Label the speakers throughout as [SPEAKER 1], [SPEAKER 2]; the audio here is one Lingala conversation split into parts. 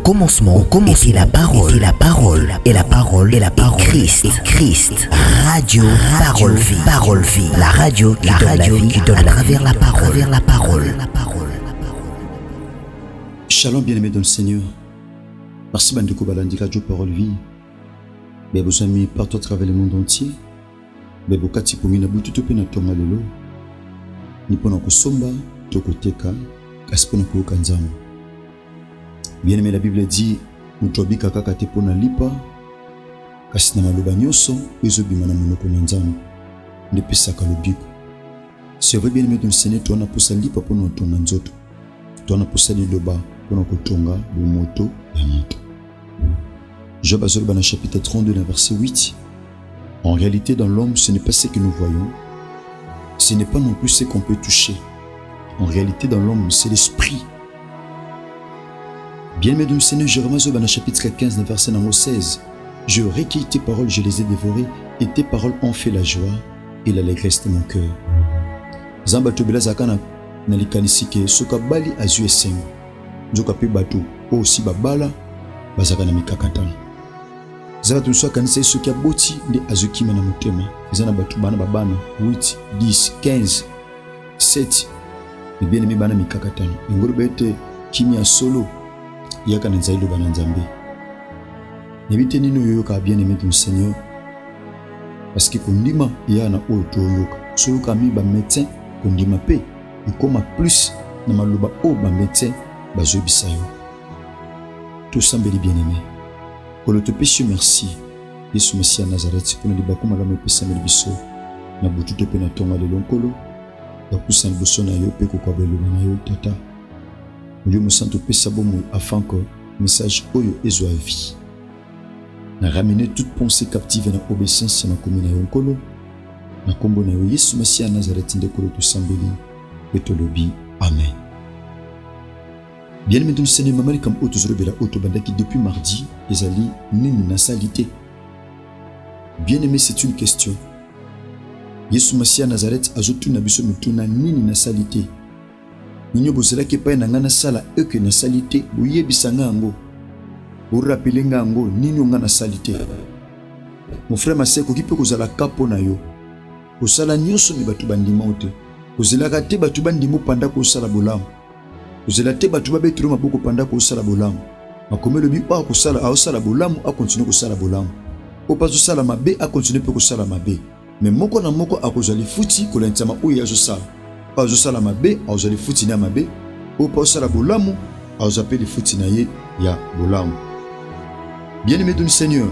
[SPEAKER 1] commencement était la parole, et la parole, et la parole, et la parole, Christ, radio, parole vie, la radio qui donne à travers la parole.
[SPEAKER 2] Shalom bien-aimés dans le Seigneur. Merci Bandeko Balandi Radio Parole Vie. Mais vos amis partout à travers le monde entier. Mais vos kati pour mina butu to pena tonga lelo. Ni pona ko somba to ko teka kasipona ko kanzama. Bien-aimé, la Bible dit mutobi kaka kate pona lipa kasi na maloba nyoso ezobima na monoko na nzambe ne pesaka lobiko. C'est vrai bien-aimé dans le Seigneur, tu en as poussé lipa pona tonga nzoto. Tu en as poussé liloba pona ko tonga bu moto ya moto. Job Azolba chapitre 32 verset 8. En réalité dans l'homme ce n'est pas ce que nous voyons. Ce n'est pas non plus ce qu'on peut toucher. En réalité dans l'homme c'est l'esprit. Bien-aimé dans le Seigneur, Jérémie Azolba chapitre 15 verset 16. Je recueille tes paroles, je les ai dévorées et tes paroles ont fait la joie et l'allégresse de mon cœur. Zamba tobela zakana na likanisike soka bali azu eseng. Nzoka pe bato aussi babala bazaka na mikakatana. Zaka tunso kanisa soki aboti nde azuki na motema. Ezana bato bana babana 8, 10, 15, 7. Ni bien-aimé bana mikakatana. Ngolo bete kimia solo yaka na nzailo bana nzambe. Nebite nino yoyoka bien-aimé du Seigneur. Parce que kondima yana oto yoka. Soloka mi ba médecin kondima pe ikoma plus na maloba o ba médecin bazo bisayo. Tout semble bien-aimé. Que le te péché merci. Yesu Messia Nazareth pour nous bakuma la mepesa melibiso. Na butu te pena tonga le lonkolo. Ya kusan boso na yo pe ko kwa belo na yo tata. Dieu me sente pesa bomo afin que message oyo ezwa vie. Na ramener toute pensée captive na obéissance na komina yo nkolo. Na kombo na yo Yesu Messia Nazareth ndeko le to sambeli. Et to lobi amen. Bien-aimé dans le Seigneur, maman comme autozorobela autobandaki depuis mardi, ezali nini na salité. Bien-aimé, c'est une question. Yesu Messia Nazareth azotu na biso mutuna nini na salité. Ninyo bozela ke pa na ngana sala eke na salité, boyebisa ngango. Bo rappeler ngango nini ngana salité. Mon frère Maseko ki pe kozala kapo na yo. Osala nyoso mi batu bandima ote. Kozela kate batu bandimo panda ko sala bolamu. Kozela te batu ba betro maboko panda ko sala bolamu. Makome lobi pa ko sala a sala bolamu a continue ko sala bolamu. O pas sala mabe a continue pe ko sala mabe. Mais moko na moko a kozali futi ko lentama o ya zo sala. Pa zo sala mabe a kozali futi na mabe. O pas sala bolamu a kozapeli futi na ye ya bolamu. Bien-aimé du Seigneur,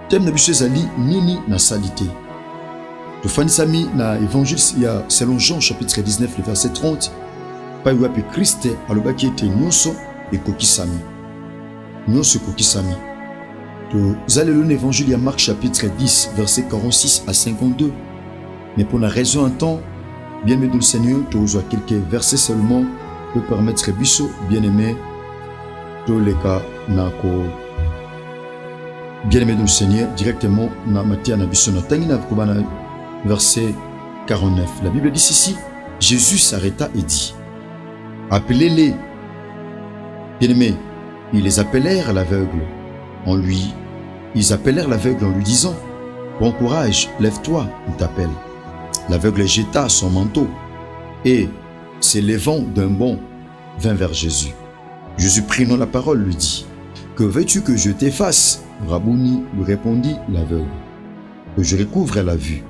[SPEAKER 2] thème na biso ezali nini na salité. To fani sami na évangile ya selon Jean chapitre 19 le verset 30. Pa wapi Christ alobaki ete nyonso ekokisami. Nyonso ekokisami. To zalelo l'évangile ya Marc chapitre 10 verset 46 à 52. Mais pour la raison un temps, bien-aimé du Seigneur, to ozo quelques versets seulement peut permettre biso bien-aimé to leka nako bien-aimé du Seigneur directement na matia na biso na tangina kobana verset 49. La Bible dit ici, Jésus s'arrêta et dit: appelez-les. Bien-aimés, ils les appelèrent l'aveugle. Ils appelèrent l'aveugle en lui disant: bon courage, lève-toi, il t'appelle. L'aveugle jeta son manteau et, s'élevant d'un bond, vint vers Jésus. Jésus prenant la parole lui dit: que veux-tu que je t'efface? Rabouni, lui répondit l'aveugle: que je recouvre la vue.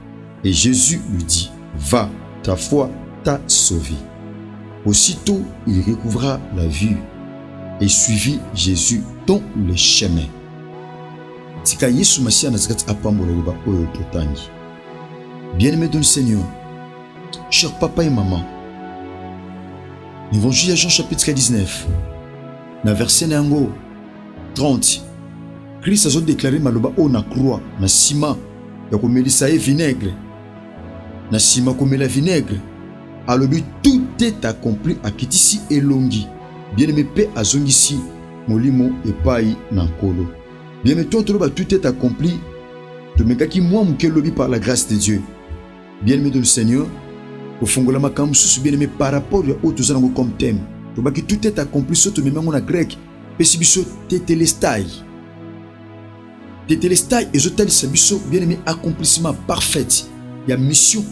[SPEAKER 2] Et Jésus lui dit: va, ta foi t'a sauvé. Aussitôt, il recouvra la vue et suivit Jésus dans le chemin. Tika Yesu Messia Nazareth apambola loba oyo totangi. Bien-aimé dans le Seigneur, cher papa et maman, l'évangile de Jean chapitre 19, na verset nango 30, Christ a déclaré maloba o na croix, na sima ya komelisa e vinaigre, na sima komela vinaigre. Alobi tout est accompli akitisi elongi. Bien-aimé pe azongisi molimo epai na nkolo. Bien-aimé toi tout est accompli. Tomekaki moi muke lobi par la grâce de Dieu. Bien-aimé de le Seigneur, au fongola makamsu bien-aimé par rapport à autres anango comme thème. Tobaki tout est accompli surtout même en grec. pesi biso tetelestai. Tetelestai ezotalisa biso bien aimé accomplissement parfait ya mission,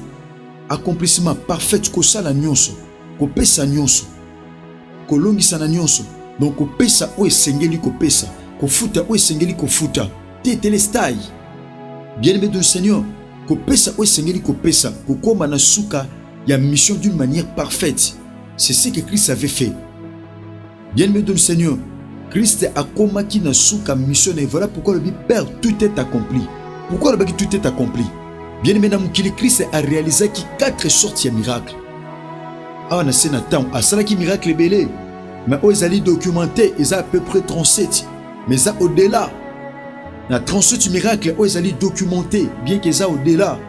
[SPEAKER 2] accomplissement parfait kosala nyonso, kopesa nyonso, kolongisa na nyonso. Donc kopesa o esengeli kopesa, kofuta o esengeli kofuta. Tetelestai. Bien aimé de Seigneur, kopesa o esengeli kopesa, kokoma na suka ya mission d'une manière parfaite. C'est ce que Christ avait fait. Bien aimé de Seigneur, Christ a comaki na suka mission et voilà pourquoi le Père, tout est accompli. Pourquoi le tout est accompli? Bien aimé, Christ a réalisé 4 sortes de miracles. Ah, na sénatan, a ça qui miracle belé. Mais ils allaient documenter, ils ont à peu près 37. Mais ça au-delà. Na 37 miracles, ils allaient documenter, bien qu'ils aient au-delà.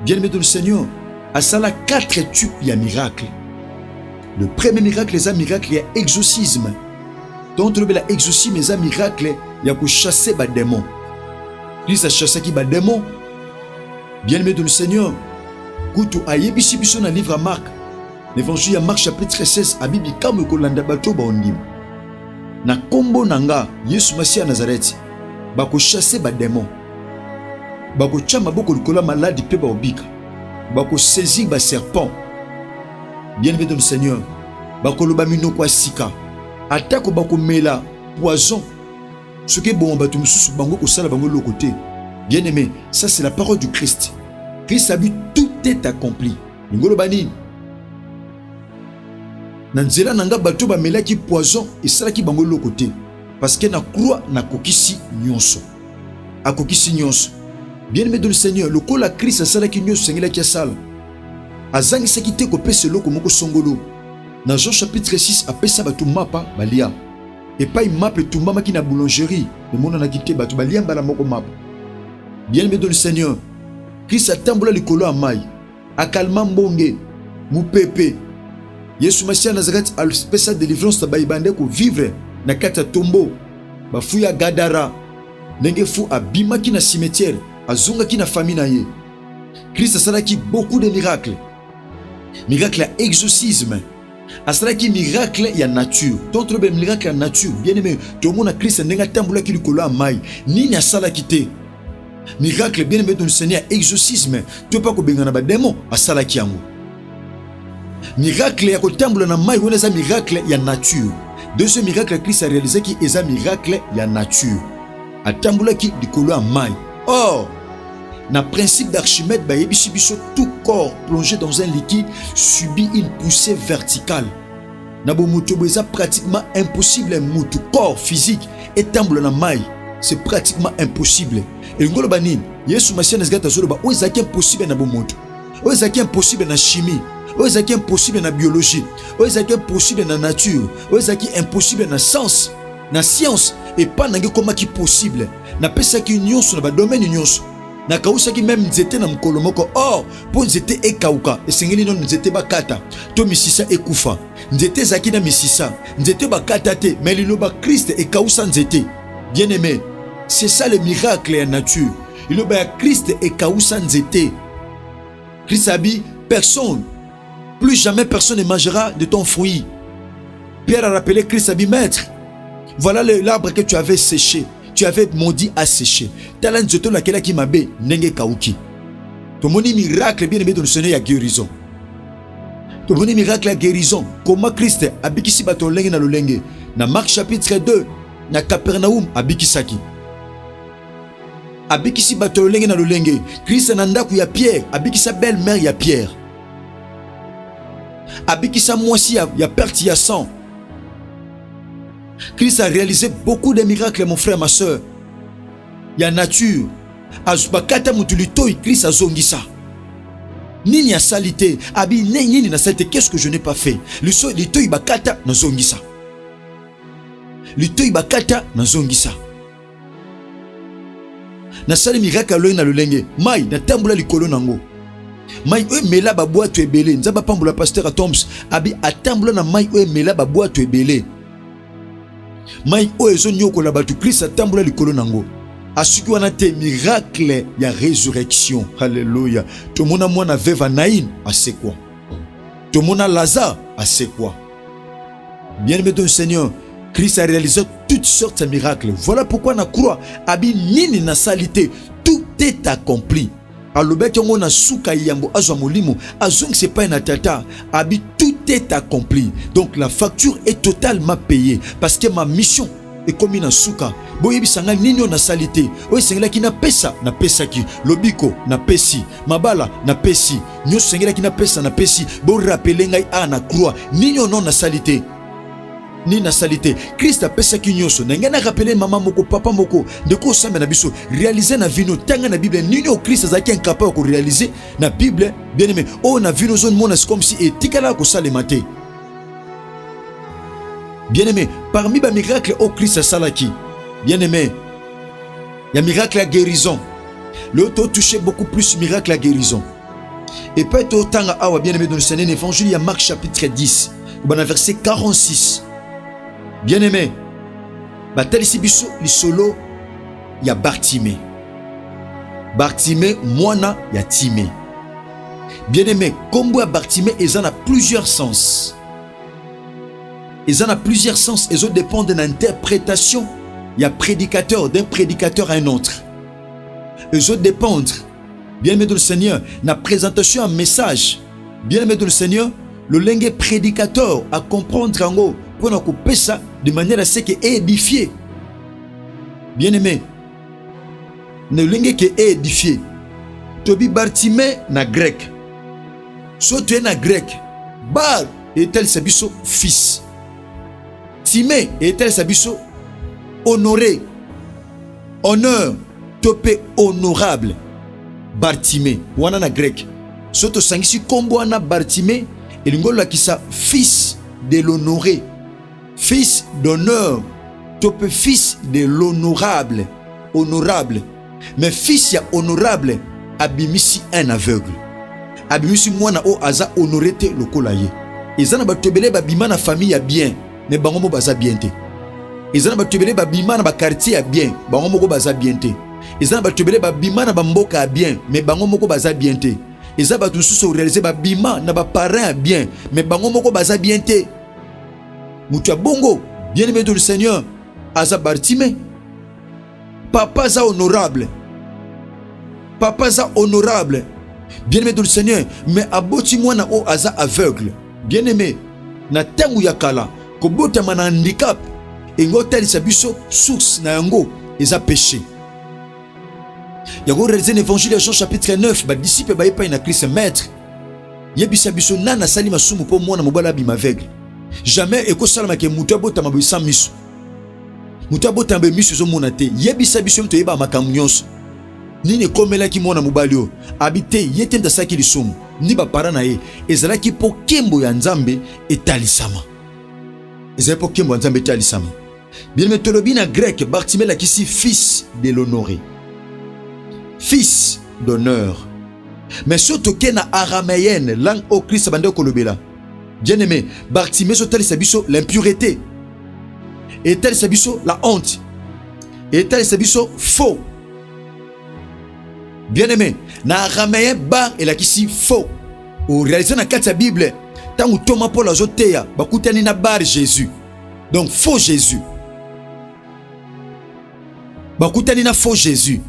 [SPEAKER 2] Bien aimé de Seigneur, a ça 4 types de miracles. Le premier miracle, c'est un miracle, il y a exorcisme. Donc, l'exorcisme, c'est un miracle, il y a chasser les démons. Christ a chassé les démons. Bien aimé de le Seigneur, Koutou a yébisi biso na livre à Marc. L'évangile à Marc chapitre 16, a Bibi comme kolanda bato ba ondim. Na kombo nanga, Yesu Masia Nazareth, bako chasser ba démons. Bako chama boko likola maladi pe ba obika. Bako saisir ba serpent. Bien aimé de le Seigneur, bako loba mino kwa sika. Atako bako mela poison. Ce qui est bon, bato mususu bango ko sala bango le côté. Bien aimé, ça c'est la parole du Christ. Christ a dit tout est accompli. Ngolo bani. Nanzela nanga bato ba mela ki poison et sala ki bango le côté. Parce que na croix na kokisi nyonso. A kokisi nyonso. Bien aimé de le Seigneur, le kola Christ a sala ki nyonso sengela ki sala. Azangi sekite ko pese loko moko songolo. Dans Jean chapitre 6, après ça, batou mapa, balia. Et pas il map tout mama qui na boulangerie. Le monde en a quitté, batou balia, balamoko map. Bien aimé de le Seigneur, Christ a tamboula le colo à maille. A calma mbonge, mou pepe. Yesu Masia Nazareth a spécial délivrance ba ibande ko vivre na kata tombo. Ba fuya gadara. Nenge fou abima ki na cimetière, azunga ki na famille na ye. Christ a sala ki beaucoup de miracles. Miracle à exorcisme. A cela qui miracle y a nature. D'autres miracle à nature. Bien aimé, tout le monde a Christ n'a tamboula qui lui colle à maille. Ni n'a sala quitté. Miracle bien aimé de le Seigneur exorcisme. Tu pas ko bengana ba démon a sala qui ango. Miracle ya ko tamboula na maille on les miracle y a nature. Deuxième miracle Christ a réalisé qui est un miracle y a nature. A tamboula qui du colle à maille. Or na principe d'Archimède, tout corps plongé dans un liquide subit une poussée verticale. C'est pratiquement impossible. Tout corps physique est tamboula na maille. C'est pratiquement impossible. Et ngolo bani, Yesu Masia Nazareth azoloba, o ezaki impossible na bomoto. O ezaki impossible na chimie. O ezaki impossible na biologie. O ezaki impossible na nature. O ezaki impossible na science. Na science et pas nange koma ki possible. Na pesa ki nyonso na ba domaine nyonso. Na kausa ki même nzete na mkolo moko. Or, po nzete ekauka, esengeli non nzete bakata. To misisa ekufa. Nzete zaki na misisa. Nzete bakata te, mais liloba Christ ekausa nzete. Bien aimé, c'est ça le miracle en nature. Liloba Christ ekausa nzete. Christ a dit, personne, plus jamais personne ne mangera de ton fruit. Pierre a rappelé Christ a dit, maître, voilà l'arbre que tu avais séché. Tu avais maudit à sécher. Talan zoto la kela ki mabe nenge kauki. To moni miracle bien aimé de le Seigneur ya guérison. To moni miracle ya guérison. Comment Christ abikisi bato lenge na lolenge. Na Marc chapitre 2 na Capernaum abikisaki. Abikisi bato lenge na lolenge. Christ na ndaku ya Pierre abikisa belle-mère ya Pierre. Abikisa mwasi ya perte ya sang. Christ a réalisé beaucoup de miracles, mon frère, ma soeur. Il y a nature. Azubakata mutulito, Christ a zongisa. Nini a salité. Abi nini na salité. Qu'est-ce que je n'ai pas fait? Le so lito ibakata na zongisa. Lito ibakata na zongisa. Na sali miracle aloyi na lolenge. Mai na tambula likolo nango. Mai oe mela ba boîte ebele. Nzaba pambula pasteur Atoms. Abi atambula na mai oe mela ba boîte ebele. Mai oezo nyoko la batu Christ atambula likolo nango. Asuki wana te miracle ya résurrection. Alléluia. Tomona mwana veuve Naïn ase quoi? Tomona Lazare ase quoi? Bien-aimé de Seigneur, Christ a réalisé toutes sortes de miracles. Voilà pourquoi na croix abi nini na salité, tout est accompli. Alobeki ngo na suka yambo azwa molimo azong c'est pas na tata abi tout est accompli. Donc la facture est totalement payée parce que ma mission est comme na suka. Boyebi sanga nini na salité. O sengela ki na pesa ki lobiko na pesi mabala na pesi nyo sengela ki na pesi bo rappeler ngai na croix nini non na salité. Ni na salité Christ a pesa ki nyoso na ngana rappeler maman moko papa moko de ko samba na biso réaliser na vino tanga na Bible nini o Christ azaki incapable ko réaliser na Bible bien aimé o na vino zone mona comme si etikala ko salemate. Bien aimé, parmi les miracles au Christ salaki, bien aimé, il y a miracle à guérison. L'autre a touché beaucoup plus miracle à guérison. Et peut-être autant à bien aimé dans le Seigneur évangile, il y a Marc chapitre 10, verset 46. Bien aimé, tel ici biso li solo il y a Bartimée. Bartimée moana il y a Timée. Bien aimé, comme à Bartimée, ils en a plusieurs sens. Ils en a plusieurs sens, ils ont dépendent de l'interprétation. Il y a prédicateur, d'un prédicateur à un autre. Ils ont dépendent, bien aimé de le Seigneur, la présentation un message. Bien aimé de le Seigneur, le lingue prédicateur à comprendre en haut pour nous couper ça de manière à ce qu'il est édifié. Bien aimé, le lingue qui est édifié. Tobi Bartimée na grec. Soit tu es na grec, Bar est tel sabiso fils. Timée est-elle sabiso honoré, honneur, topé honorable. Bartimée, wana na grec. Soto sangisi kombo wana Bartimée, et l'ingolo qui sa fils de l'honoré, fils d'honneur, topé fils de l'honorable, honorable. Mais fils ya honorable, abimisi un aveugle. Abimisi mwana o aza honoré te lokolaye. Ezana batobele babima na famille ya bien. Mais bango mo baza bien te. Ezana batubele ba bima na ba quartier ya bien, bango moko baza bien te. Ezana batubele ba bima na ba mboka ya bien, mais bango moko baza bien te. Ezana batu susu réaliser ba bima na ba parents ya bien, mais bango moko baza bien te. Mutu ya bongo, bien aimé de le Seigneur, aza Bartimée. Papa za honorable. Papa za honorable. Bien aimé de le Seigneur, mais aboti mwana o aza aveugle. Bien aimé, na tangu ya kala kobota mana handicap engo talisa biso source na yango eza péché. Yango réaliser l'évangile de Jean chapitre 9 ba disciple ba yepa na Christ maître yebisa biso nana sali masumu po mwana mobala bima aveugle. Jamais eko salama ke mutu abota mabu sans miso. Mutu abota mabu miso zo mona te yebisa biso mto yeba makambo nyonso. Nini komela ki mwana mobali o habité yete ndasaki lisumu ni ba para na ye ezalaki po kembo ya Nzambe etalisama. Ezalaki po kembo ya Nzambe etalisama. Bien mais tolobi na grec Bartimée la kisi fils de l'honoré. Fils d'honneur. Mais surtout que na araméenne langue au Christ bande kolobela. Bien aimé, Bartimée so talisa biso l'impureté. Et talisa biso la honte. Et talisa biso faux. Bien aimé, na araméen bar et la kisi faux. Ou réaliser na kati ya Bible, tangu Thomas Paul azoteya, bakutani na bar Jésus. Donc faux Jésus. Bakutani na faux Jésus.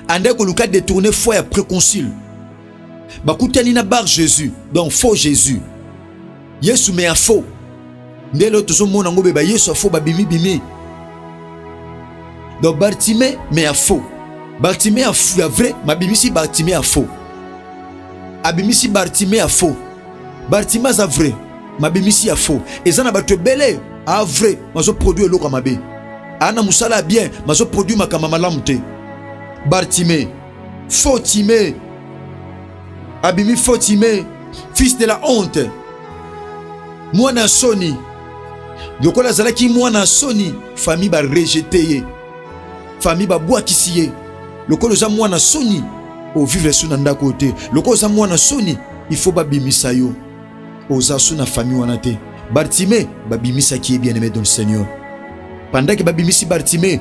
[SPEAKER 2] Ande ko luka détourner foi ya préconcile. Bakutani na bar Jésus. Donc faux Jésus. Yesu me a faux. Ndelo tozo mona ngobe ba Yesu a faux ba bimi bimi. Donc Bartimée me a faux. Bartimée a vrai, ma bimisi Bartimée a faux. Abimisi Bartimée a faux. Bartimée a vrai, ma bimisi a faux. Et ça n'a pas de belé a vrai, ma zo produit l'eau comme abbé. Ana musala bien, ma zo produit ma kamamalamte. Bartimée, faux Timée. Abimi faux Timée, fils de la honte. Moi na soni. Yoko la zalaki moi na soni, famille ba rejeté. Famille ba bois kisiye. Loko za mwana soni o vivre sous nanda côté. Loko za mwana soni il faut ba bimisa yo. Oza sous na famille wana te. Bartimée ba bimisa qui est bien aimé dans le Seigneur. Pendant que ba bimisi Bartimée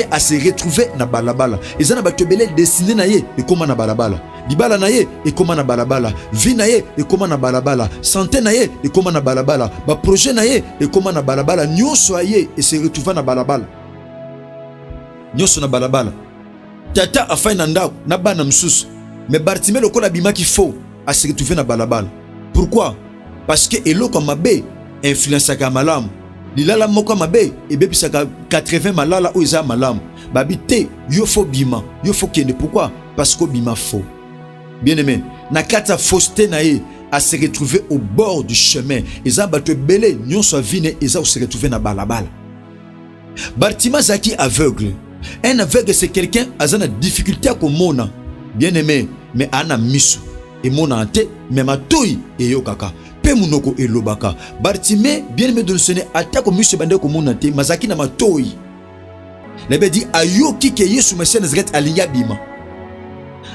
[SPEAKER 2] a se retrouvé na balabala. Ezana ba tobele destiné na ye et comment na balabala. libala na ye ekoma na balabala, vie na ye ekoma na balabala, santé na ye ekoma na balabala, ba projet na ye ekoma na balabala, nyonso ye et se retrouva na balabala, nyonso na balabala. Tata afai na ndako na bana msusu, mais Bartimée lokola bimaki faux a se retrouver na balabala. Pourquoi? Parce que eloko mabe influence ka malamu, lilala moko mabe ebebisaka 80 malala o eza malamu. Babi te yo fo bima, yo fo kende. Pourquoi? Parce que bima faux. Bien aimé, na kata fausseté na ye a se retrouver au bord du chemin. Eza bato belé nyonso vine eza se retrouver na balabala. Bartimée zaki aveugle. Un aveugle c'est quelqu'un a une difficulté à komona. Bien aimé, mais ana misu et mona ante mais matoi et yokaka pe munoko elobaka. Bartimée bien aimé de le sonner atako misu bande komona te mazaki na matoi. Lebe dit ayoki ke Yesu Messia Nazareth aliya bima.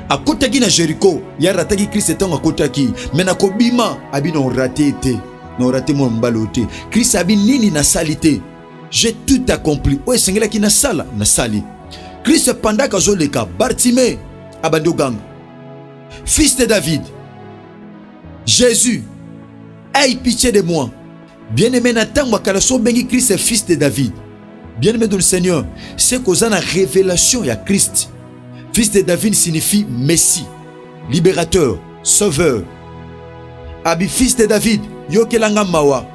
[SPEAKER 2] Akotaki na Jericho ya rataki Christ etango akotaki mais na kobima abi no raté te no raté mo mbalote. Christ abi nini na salité. J'ai tout accompli. Oye sengela ki na sala na sali. Christ pendant kazoleka Bartimée abando gang. Fils de David. Jésus, aie pitié de moi. Bien-aimé Nathan Wakalaso bengi Christ fils de David. Bien-aimé dans le Seigneur, c'est qu'on a la révélation ya Christ. Fils de David signifie Messie, libérateur, sauveur. Abi fils de David, yokelanga mawa.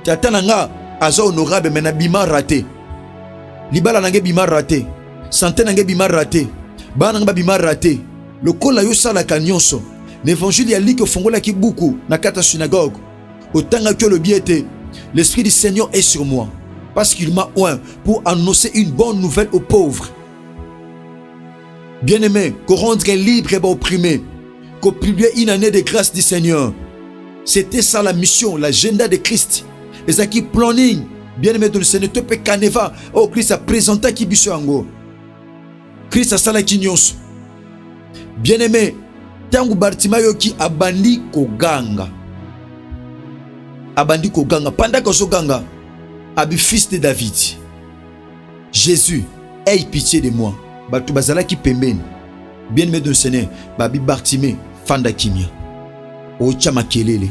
[SPEAKER 2] Tata nanga aza honorable mais na bima raté. Libala nanga bima raté. Santé nanga bima raté. Bana nanga bima raté. Le kola yo sala kanyonso. L'évangile ya lik fongola ki beaucoup na kata synagogue. Autant que le biété, l'esprit du Seigneur est sur moi parce qu'il m'a oint pour annoncer une bonne nouvelle aux pauvres. Bien-aimé, qu'on rendre libre et opprimé, qu'on publie une année de grâce du Seigneur. C'était ça la mission, l'agenda de Christ. Et ça qui planning, bien-aimé dans le Seigneur, te peut caneva. Oh, Christ a présenté qui biso ango. Christ a sala ki nyonso. Bien-aimé, tangu Bartimée yoki abandi koganga. Abandi koganga. Pendant que ganga, abi fils de David. Jésus, aie pitié de moi. Batu bazala ki pembeni. Bien-aimé dans le Seigneur, babi Bartimée fanda kimia. Ocha makelele.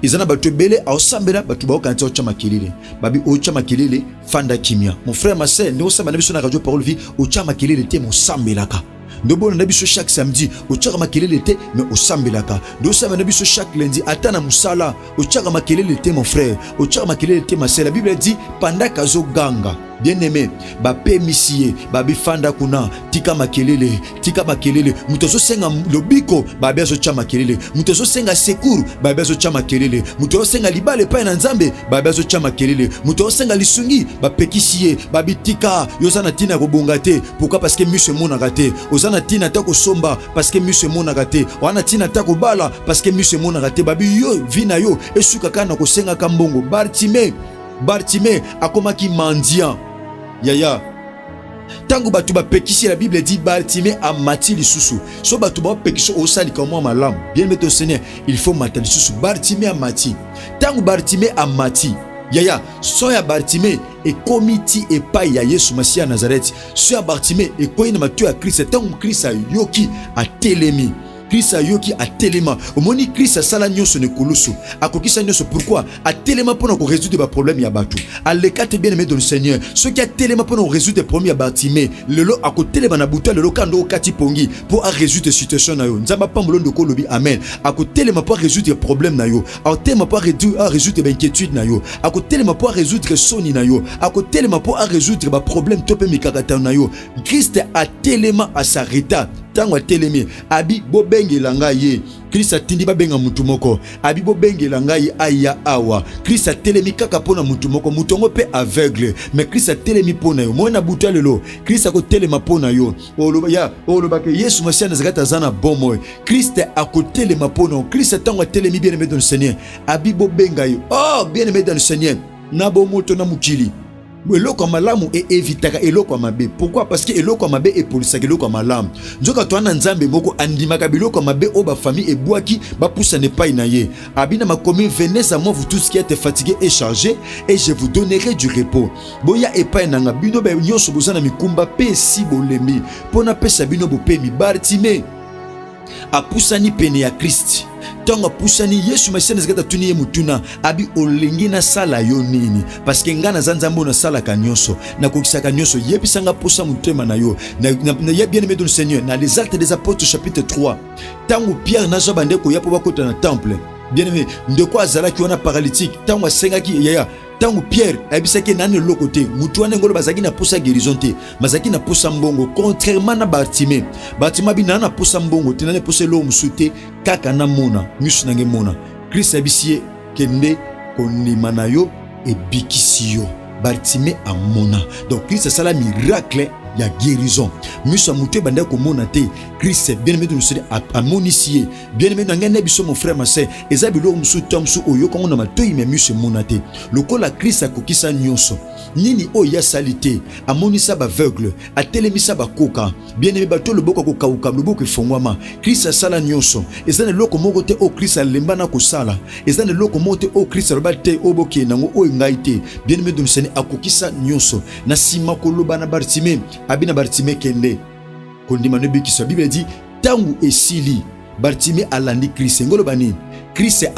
[SPEAKER 2] Izana batu bele aosambela batu bao kanti ocha makelele. Babi ocha makelele fanda kimia. Mon frère, ma sœur, nous sommes na radio parole vie ocha makelele te mo sambelaka. Ndobo na biso chaque samedi ochaka makelele te mais osambelaka. Ndo sama na biso chaque lundi atana musala ochaka makelele te mon frère, ochaka makelele te ma sœur. La Bible dit pendant kazo ganga. Bien-aimé, ba pe misie, ba bifanda kuna, tika makelele, mutozo senga lobiko, ba bezo cha makelele, mutozo senga secours, ba bezo cha makelele, mutozo senga libale pa na nzambe, ba bezo cha makelele, mutozo senga lisungi, ba pekisie, ba bitika, yozana tina ko bongate, pourquoi parce que monsieur mona raté, ozana tina ta ko somba parce que monsieur mona raté, wana tina ta ko bala parce que monsieur mona raté, ba bi yo vina yo, esuka kana ko senga kambongo. Bartimée akomaki mendiant. Yaya. Tangu batu ba pekisi, la Bible dit Bartimée a mati lisusu. So batu ba pekisi osali comme malam. Bien mettre au Seigneur, il faut mater lisusu. Bartimée a mati. Tangu Bartimée a mati. Yaya, so ya Bartimée et komiti et pa ya Yesu Messia Nazareth. So ya Bartimée et koina matu a Christ. Tangu Christ a yoki a telemi. Christ a yoki a telema. Omoni Christ a sala nyonso ne koloso. A kokisa nyonso pourquoi? A telema pour nous résoudre des problèmes ya batu. A lekate bien aimé dans le Seigneur. Ce qui a telema pour nous résoudre des problèmes ya Bartimée. Lelo a kotelema na buta lelo kando kati pongi pour résoudre des situations na yo. Nzamba pambolo ndoko lobi amen. A kotelema pour résoudre des problèmes na yo. A kotelema pour résoudre des inquiétudes na yo. A kotelema pour résoudre soni na yo. A kotelema pour résoudre des problèmes topé mikakata na yo. Christ a telema à sa reta. Tango telemi abi bobengela ngai. Christ atindi babenga mutu moko. Abi bobengela ngai aya awa. Christ atelemi kaka pona mutu moko. Mutongo pe aveugle. Mais Christ atelemi pona yo. Mona buta lelo. Christ akotelema pona yo. Oloba ke Yesu Messia Nazareth azana bomo. Christ akotelema pona. Christ tango atelemi bien aimé dans le Seigneur. Abi bobenga yo. Oh bien aimé dans le Seigneur. Na bomoto na mukili. Eloko malamu e evitaka eloko mabe. Pourquoi? Parce que eloko mabe e polisa eloko malamu. Nzoka toana nzambe moko andimaka biloko mabe o ba famille e boaki ba poussa ne pas inaye. Abina makomi venez à moi vous tous qui êtes fatigués et chargés et je vous donnerai du repos. Boya epai nanga bino ba nyonso bozana mikumba pe si bolemi. Pona pesa bino bo pe mi Bartimée. apusani pene ya Christ tango apusani Yesu Masia nazikata tuni ye mutuna abi olingi na sala yo nini parce que nga na nzambe na sala ka nyonso na kokisaka nyonso yebisanga pusa mutema na yo na ya bien aimé dans le Seigneur na les Actes des Apôtres chapitre 3 tango Pierre na zobande ko yapo bakota na temple bien aimé ndeko azalaki wana paralytique tango asengaki yaya tango Pierre abisaki nani lokote mutu wana ngolo bazaki na posa guérison te bazaki na posa mbongo contrairement na Bartimée bina na posa mbongo te na posa lo musute kaka na mona misu nange mona Christ abisie kende konima na yo e bikisi yo Bartimée amona donc Christ sala miracle ya guérison miso mutu banda ko mona te Christ bien aimé de nous a monicier bien aimé ngene biso mon frère ma sœur ezabilo musu tomsu oyo kongo na matoyi me miso monate lokola Christ akokisa nyonso nini o ya salite amonisa ba aveugle atelemisa ba koka bien aimé bato le boko ko kauka le boko fongwama Christ sala nyonso ezana loko moko te o Christ alemba na ko sala ezana loko moko te o Christ robate oboke nango o ngaite bien aimé de nous akokisa nyonso na sima ko loba na Bartimée abina Bartimée kende kondima ne biki so Bible dit tangu esili Bartimée alandi Christ ngolo bani Christ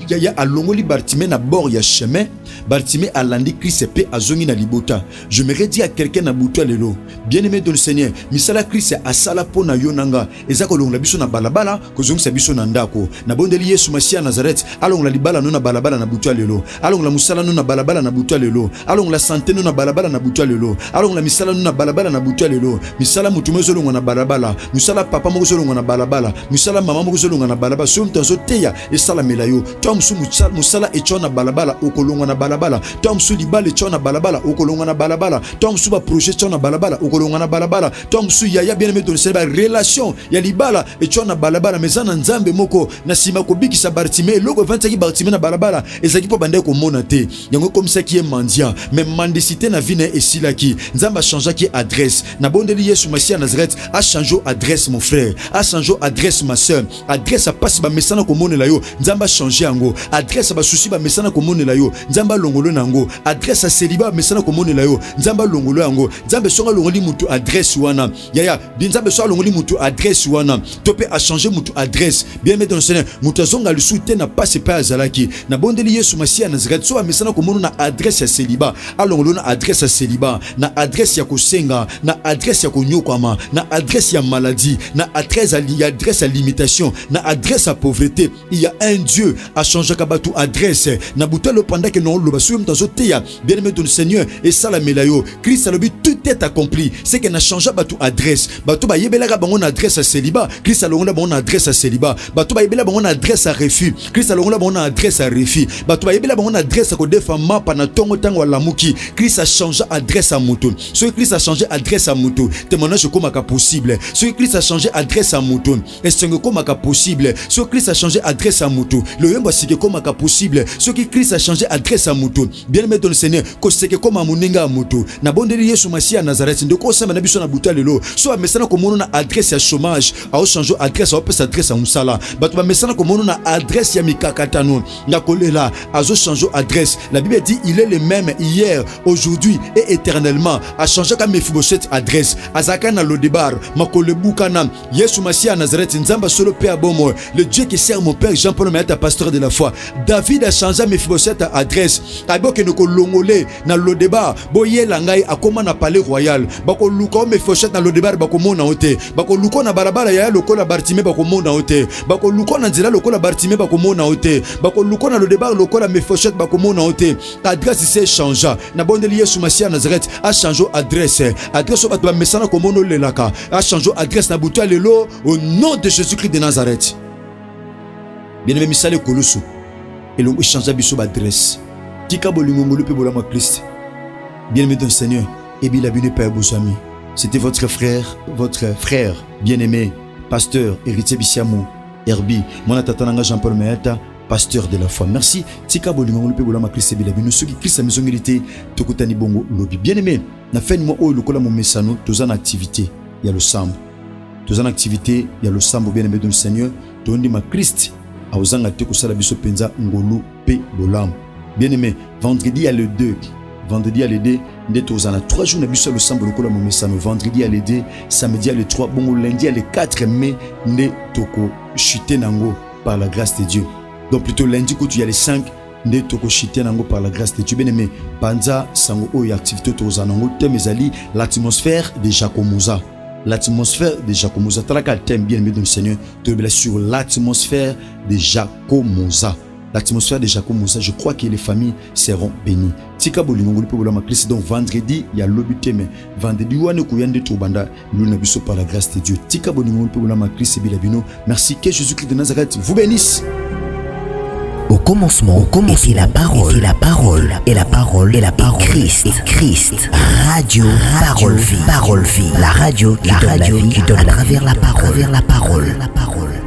[SPEAKER 2] ya alongoli Bartimée na bord ya chemin Bartimée alandi Christ pe azongi na libota je me redis à quelqu'un na butu lelo bien aimé dans le Seigneur misala Christ asala pona yonanga ezako longola biso na balabala kozongisa biso na ndako na bondeli Yesu Masia Nazareth alongola libala no na balabala na butu lelo alongola musala no na balabala na butu lelo alongola santé no na balabala na butu lelo alongola misala no na balabala na butu lelo misala mutu mozo longo na balabala misala papa mozo longo na balabala misala mama mozo longo na balabala so mtanzo teya esala melayo to musu musala echona balabala okolongo na balabala to musu libale echona balabala okolongo na balabala to musu ba projet echona balabala okolongo na balabala to musu ya bien aimé dans le Seigneur relation ya libala echona balabala mezana nzambe moko na sima ko bikisa Bartimée logo 25 Bartimée na balabala ezaki po bande ko mona te yango comme ça qui est mendiant mais mendicité na vie na esilaki nzamba changer qui adresse na bondeli Yesu Masia Nazareth a changer adresse mon frère a changer adresse ma sœur adresse a passe ba mesana ko mona la yo nzamba changer yango adresse ba souci ba mesana ko mona la yo nzamba longolo nango adresse a célibat mesana ko mona la yo nzamba longolo yango nzambe songa longoli mutu adresse wana yaya nzambe songa longoli mutu adresse wana topé a changer mutu adresse bien aimé dans le Seigneur mutu zonga le soute na passe pas azalaki na bondeli Yesu Masia Nazareth so mesana ko mona na adresse ya célibat alongolo na adresse ya célibat na adresse ya kosenga na adresse ya konyokwama na adresse ya maladie na adresse à limitation na adresse à pauvreté il y a un Dieu a changé kabatu adresse na butelo pendant que non le basou mtazoteya bien aimé ton Seigneur et ça la melayo Christ a le but tout est accompli c'est que na changé batu adresse batu ba yebela bango adresse à célibat Christ a longola bango adresse à célibat batu ba yebela bango adresse à refus Christ a longola bango adresse à refus batu ba yebela bango adresse à ko defa mapa na tongo tango lamuki Christ a changé adresse à mouton ce Christ a changé adresse à mouton témoignage comme ka possible ce Christ a changé adresse à mouton est-ce que comme ka possible ce Christ a changé adresse à mouton le yembo c'est que comme ka possible ce qui Christ a changé adresse à mouton bien aimé dans le Seigneur ko c'est que comme amuninga mouton na bondeli Yesu Masia Nazareth ndeko sema na biso na buta lelo so mesana ko mono na adresse ya chômage a changer adresse a pesa adresse à musala bato ba mesana ko mono na adresse ya mikakatano na kolela azo changer adresse la Bible dit il est le même hier aujourd'hui et éternellement a changer comme Mephibosheth adresse azaka na Lodebar makolebukana Yesu Masia Nazareth nzamba solo père bomo le Dieu qui sert mon père Jean-Paul Mayata pasteur de la foi David a changé Mephibosheth adresse aboke no kolongole na Lodebar boye langai akoma na palais royal bako luka Mephibosheth na Lodebar bako mona ote bako luko na barabara ya lokola Bartimée bako mona ote bako luko na nzela lokola Bartimée bako mona ote bako luko na Lodebar lokola Mephibosheth bako mona ote adresse s'est changé na bondeli Yesu Masia Nazareth a changé adresse adresse ba mesana ko mono lelaka a changé adresse na butu lelo au nom de Jésus-Christ de Nazareth bien-aimé misale koloso et l'on change biso adresse tika bolingo ngolu pe bolama Christ bien-aimé dans le Seigneur et bien bienvenue père Bosami c'était votre frère bien-aimé pasteur héritier Bisiamou Herbi mona tatananga Jean-Paul Mayata pasteur de la foi merci tika bolingo ngolu pe bolama Christ et bien bienvenue ceux qui Christ a maison milité tokutani bongo lobi bien-aimé na fin moi o lokola mo mesano tozana activité il y a le sambo tozana activité il y a le sambo bien-aimé dans le Seigneur tondi ma Christ a ozanga te ko sala biso penza ngolu pe bolam bien-aimé vendredi il y a le 2 vendredi à l'aider, nde tozana 3 jours na biso le sambo lokola momesano, vendredi à l'aider, samedi à le 3, bongo lundi à le 4 mai, nde toko chuter nango par la grâce de Dieu. Donc plutôt lundi quand il y a les 5, nde toko chuter nango par la grâce de Dieu. Bien aimé, panza sango oyo activité tozana nango thème ezali l'atmosphère de Jacomoza. L'atmosphère de Jacomoza. Talaka thème bien aimé dans le Seigneur, tu sur l'atmosphère de Jacomoza. L'atmosphère de Jacomoza, je crois que les familles seront bénies. Tika bolingo pour la matrice, donc vendredi il y a l'obité mais vendredi wane kuyande tobanda nous biso par la grâce de Dieu. Tika bolingo pour la matrice bilabino. Merci que Jésus-Christ de Nazareth vous bénisse.
[SPEAKER 1] Au commencement était la parole, et la parole, et la parole, et la parole, Christ, radio, parole vie, la radio qui donne la vie à travers la parole, la parole.